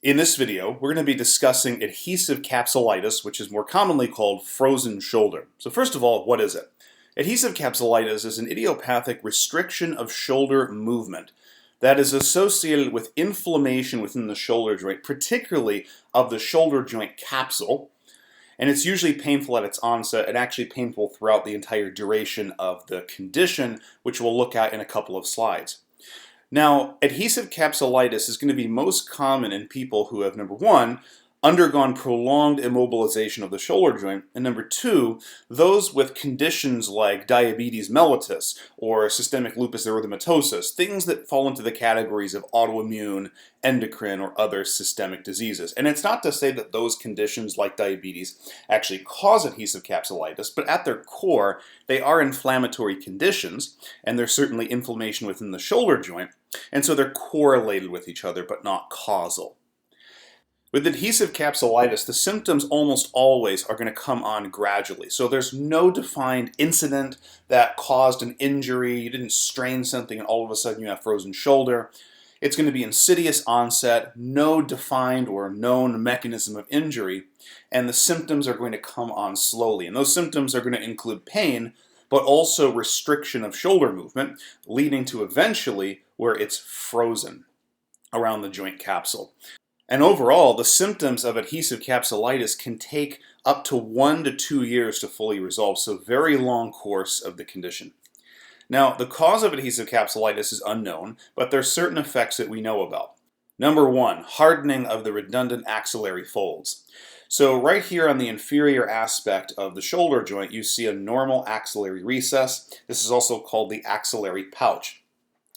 In this video, we're going to be discussing adhesive capsulitis, which is more commonly called frozen shoulder. So first of all, what is it? Adhesive capsulitis is an idiopathic restriction of shoulder movement that is associated with inflammation within the shoulder joint, particularly of the shoulder joint capsule. And it's usually painful at its onset and actually painful throughout the entire duration of the condition, which we'll look at in a couple of slides. Now, adhesive capsulitis is going to be most common in people who have, number one, undergone prolonged immobilization of the shoulder joint, and number two, those with conditions like diabetes mellitus or systemic lupus erythematosus, things that fall into the categories of autoimmune, endocrine, or other systemic diseases. And it's not to say that those conditions like diabetes actually cause adhesive capsulitis, but at their core, they are inflammatory conditions, and there's certainly inflammation within the shoulder joint, and so they're correlated with each other, but not causal. With adhesive capsulitis, the symptoms almost always are going to come on gradually. So there's no defined incident that caused an injury. You didn't strain something and all of a sudden you have frozen shoulder. It's going to be insidious onset, no defined or known mechanism of injury, and the symptoms are going to come on slowly. And those symptoms are going to include pain, but also restriction of shoulder movement, leading to eventually where it's frozen around the joint capsule. And overall, the symptoms of adhesive capsulitis can take up to 1 to 2 years to fully resolve, so very long course of the condition. Now, the cause of adhesive capsulitis is unknown, but there are certain effects that we know about. Number one, hardening of the redundant axillary folds. So right here on the inferior aspect of the shoulder joint, you see a normal axillary recess. This is also called the axillary pouch,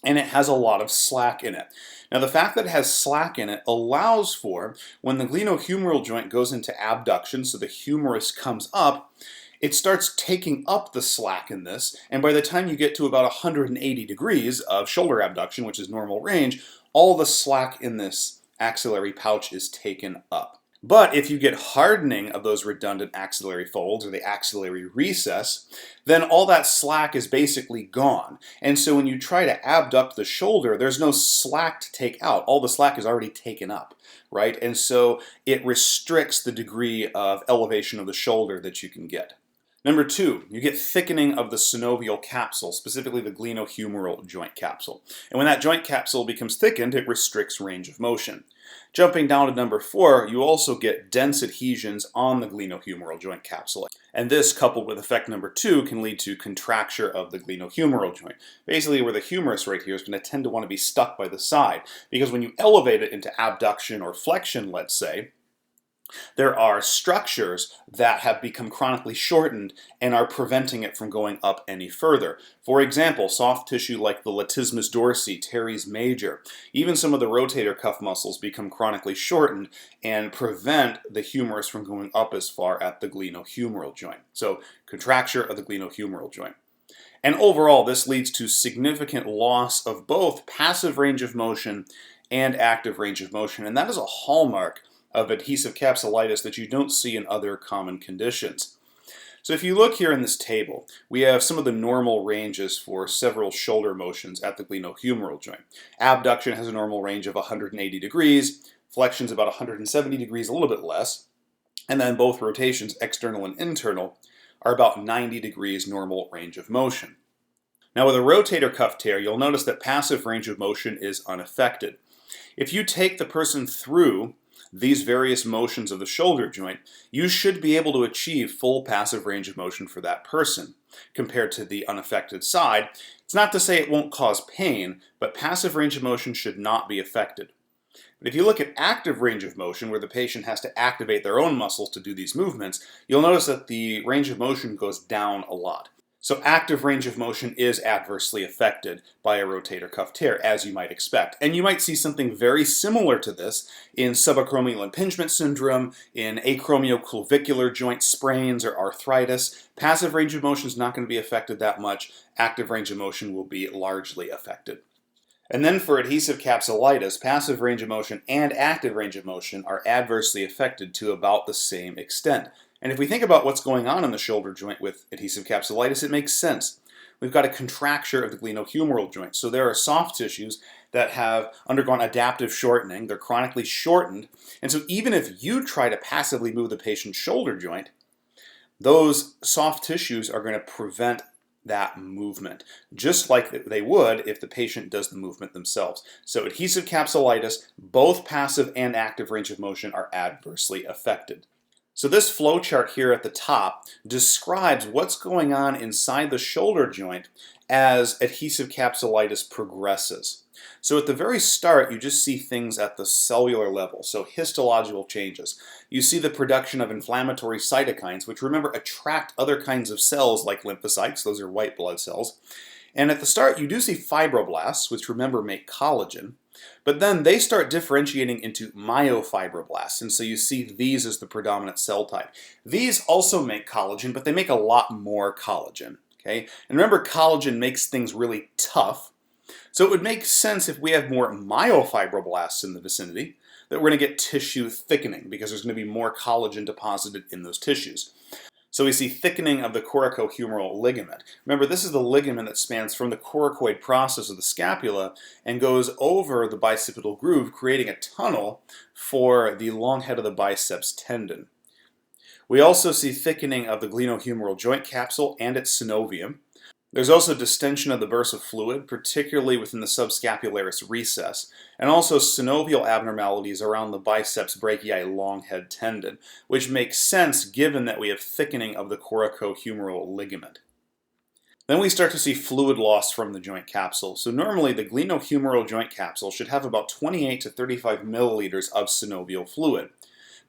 and it has a lot of slack in it. Now, the fact that it has slack in it allows for, when the glenohumeral joint goes into abduction, so the humerus comes up, it starts taking up the slack in this, and by the time you get to about 180 degrees of shoulder abduction, which is normal range, all the slack in this axillary pouch is taken up. But if you get hardening of those redundant axillary folds, or the axillary recess, then all that slack is basically gone. And so when you try to abduct the shoulder, there's no slack to take out. All the slack is already taken up, right? And so it restricts the degree of elevation of the shoulder that you can get. Number two, you get thickening of the synovial capsule, specifically the glenohumeral joint capsule. And when that joint capsule becomes thickened, it restricts range of motion. Jumping down to number four, you also get dense adhesions on the glenohumeral joint capsule. And this, coupled with effect number two, can lead to contracture of the glenohumeral joint. Basically, where the humerus right here is going to tend to want to be stuck by the side, because when you elevate it into abduction or flexion, let's say, there are structures that have become chronically shortened and are preventing it from going up any further. For example, soft tissue like the latissimus dorsi, teres major, even some of the rotator cuff muscles become chronically shortened and prevent the humerus from going up as far at the glenohumeral joint. So, contracture of the glenohumeral joint. And overall, this leads to significant loss of both passive range of motion and active range of motion, and that is a hallmark of adhesive capsulitis that you don't see in other common conditions. So if you look here in this table, we have some of the normal ranges for several shoulder motions at the glenohumeral joint. Abduction has a normal range of 180 degrees, flexion is about 170 degrees, a little bit less, and then both rotations, external and internal, are about 90 degrees normal range of motion. Now with a rotator cuff tear, you'll notice that passive range of motion is unaffected. If you take the person through these various motions of the shoulder joint, you should be able to achieve full passive range of motion for that person compared to the unaffected side. It's not to say it won't cause pain, but passive range of motion should not be affected. But if you look at active range of motion, where the patient has to activate their own muscles to do these movements, you'll notice that the range of motion goes down a lot. So active range of motion is adversely affected by a rotator cuff tear, as you might expect. And you might see something very similar to this in subacromial impingement syndrome, in acromioclavicular joint sprains or arthritis. Passive range of motion is not going to be affected that much. Active range of motion will be largely affected. And then for adhesive capsulitis, passive range of motion and active range of motion are adversely affected to about the same extent. And if we think about what's going on in the shoulder joint with adhesive capsulitis, it makes sense. we've got a contracture of the glenohumeral joint. So there are soft tissues that have undergone adaptive shortening. They're chronically shortened. And so even if you try to passively move the patient's shoulder joint, those soft tissues are going to prevent that movement, just like they would if the patient does the movement themselves. So adhesive capsulitis, both passive and active range of motion are adversely affected. So this flow chart here at the top describes what's going on inside the shoulder joint as adhesive capsulitis progresses. So at the very start, you just see things at the cellular level, so histological changes. You see the production of inflammatory cytokines, which remember attract other kinds of cells like lymphocytes, those are white blood cells. And at the start, you do see fibroblasts, which remember make collagen. But then they start differentiating into myofibroblasts, and so you see these as the predominant cell type. These also make collagen, but they make a lot more collagen. Okay? And remember, collagen makes things really tough. So it would make sense if we have more myofibroblasts in the vicinity that we're going to get tissue thickening because there's going to be more collagen deposited in those tissues. So we see thickening of the coracohumeral ligament. Remember, this is the ligament that spans from the coracoid process of the scapula and goes over the bicipital groove, creating a tunnel for the long head of the biceps tendon. We also see thickening of the glenohumeral joint capsule and its synovium. There's also distension of the bursa fluid, particularly within the subscapularis recess, and also synovial abnormalities around the biceps brachii long head tendon, which makes sense given that we have thickening of the coracohumeral ligament. Then we start to see fluid loss from the joint capsule. So normally the glenohumeral joint capsule should have about 28 to 35 milliliters of synovial fluid.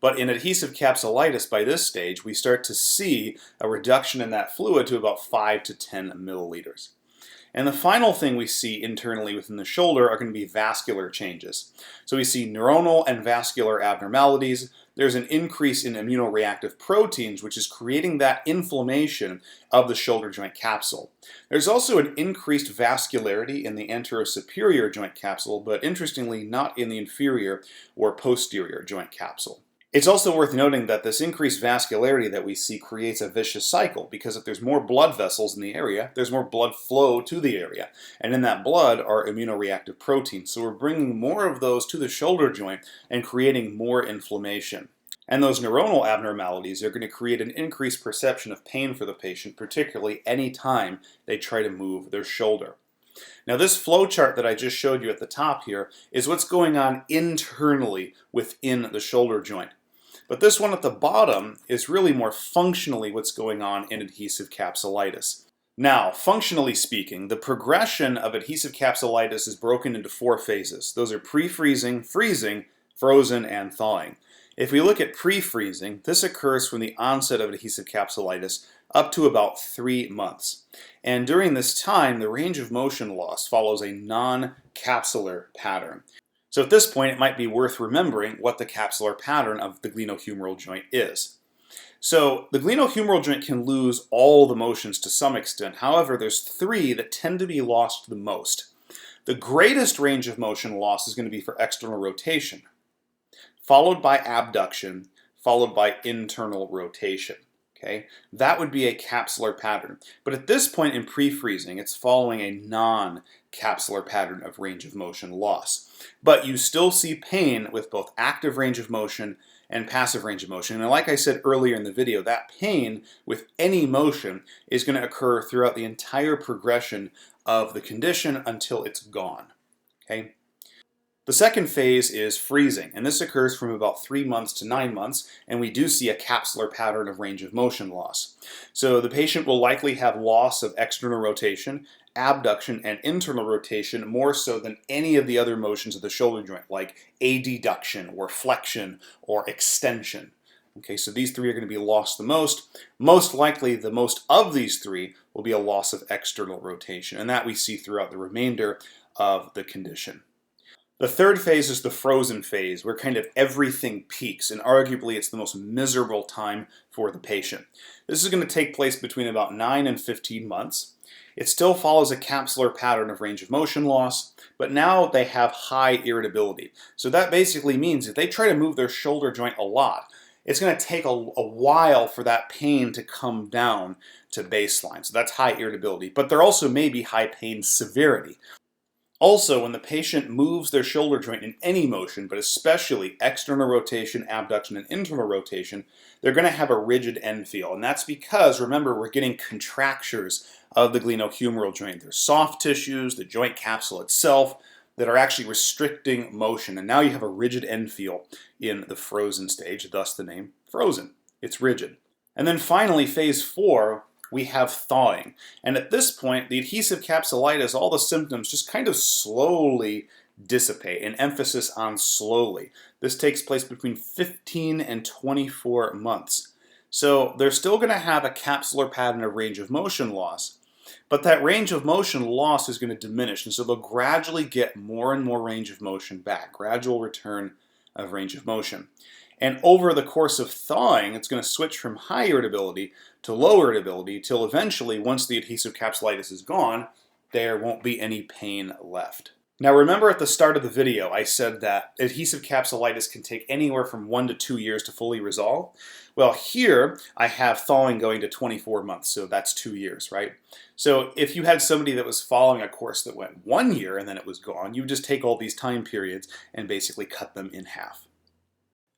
But in adhesive capsulitis, by this stage, we start to see a reduction in that fluid to about 5 to 10 milliliters. And the final thing we see internally within the shoulder are going to be vascular changes. So we see neuronal and vascular abnormalities. There's an increase in immunoreactive proteins, which is creating that inflammation of the shoulder joint capsule. There's also an increased vascularity in the anterosuperior joint capsule, but interestingly not in the inferior or posterior joint capsule. It's also worth noting that this increased vascularity that we see creates a vicious cycle, because if there's more blood vessels in the area, there's more blood flow to the area. And in that blood are immunoreactive proteins. So we're bringing more of those to the shoulder joint and creating more inflammation. And those neuronal abnormalities are going to create an increased perception of pain for the patient, particularly any time they try to move their shoulder. Now this flow chart that I just showed you at the top here is what's going on internally within the shoulder joint. But this one at the bottom is really more functionally what's going on in adhesive capsulitis. Now, functionally speaking, the progression of adhesive capsulitis is broken into 4 phases. Those are pre-freezing, freezing, frozen, and thawing. If we look at pre-freezing, this occurs from the onset of adhesive capsulitis up to about 3 months. And during this time, the range of motion loss follows a non-capsular pattern. So at this point, it might be worth remembering what the capsular pattern of the glenohumeral joint is. So the glenohumeral joint can lose all the motions to some extent. However, there's 3 that tend to be lost the most. The greatest range of motion loss is going to be for external rotation, followed by abduction, followed by internal rotation. Okay? That would be a capsular pattern. But at this point in pre-freezing, it's following a non-capsular pattern of range of motion loss. But you still see pain with both active range of motion and passive range of motion. And like I said earlier in the video, that pain with any motion is going to occur throughout the entire progression of the condition until it's gone. Okay? The second phase is freezing, and this occurs from about 3 months to 9 months, and we do see a capsular pattern of range of motion loss. So the patient will likely have loss of external rotation, abduction, and internal rotation more so than any of the other motions of the shoulder joint, like adduction or flexion or extension. Okay, so these 3 are going to be lost the most. Most likely, the most of these 3 will be a loss of external rotation, and that we see throughout the remainder of the condition. The third phase is the frozen phase, where kind of everything peaks, and arguably it's the most miserable time for the patient. This is going to take place between about 9 and 15 months. It still follows a capsular pattern of range of motion loss, but now they have high irritability. So that basically means if they try to move their shoulder joint a lot, it's going to take a while for that pain to come down to baseline. So that's high irritability. But there also may be high pain severity. Also, when the patient moves their shoulder joint in any motion, but especially external rotation, abduction, and internal rotation, they're going to have a rigid end feel. And that's because, remember, we're getting contractures of the glenohumeral joint. There's soft tissues, the joint capsule itself, that are actually restricting motion. And now you have a rigid end feel in the frozen stage, thus the name frozen. It's rigid. And then finally, phase 4, we have thawing. And at this point, the adhesive capsulitis, all the symptoms just kind of slowly dissipate, an emphasis on slowly. This takes place between 15 and 24 months. So they're still going to have a capsular pattern of range of motion loss, but that range of motion loss is going to diminish, and so they'll gradually get more and more range of motion back, gradual return of range of motion. And over the course of thawing, it's going to switch from high irritability to low irritability till eventually, once the adhesive capsulitis is gone, there won't be any pain left. Now remember at the start of the video I said that adhesive capsulitis can take anywhere from 1 to 2 years to fully resolve? Well, here I have thawing going to 24 months, so that's 2 years, right? So if you had somebody that was following a course that went 1 year and then it was gone, you would just take all these time periods and basically cut them in half.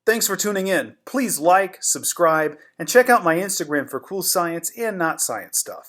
Thanks for tuning in. Please like, subscribe, and check out my Instagram for cool science and not science stuff.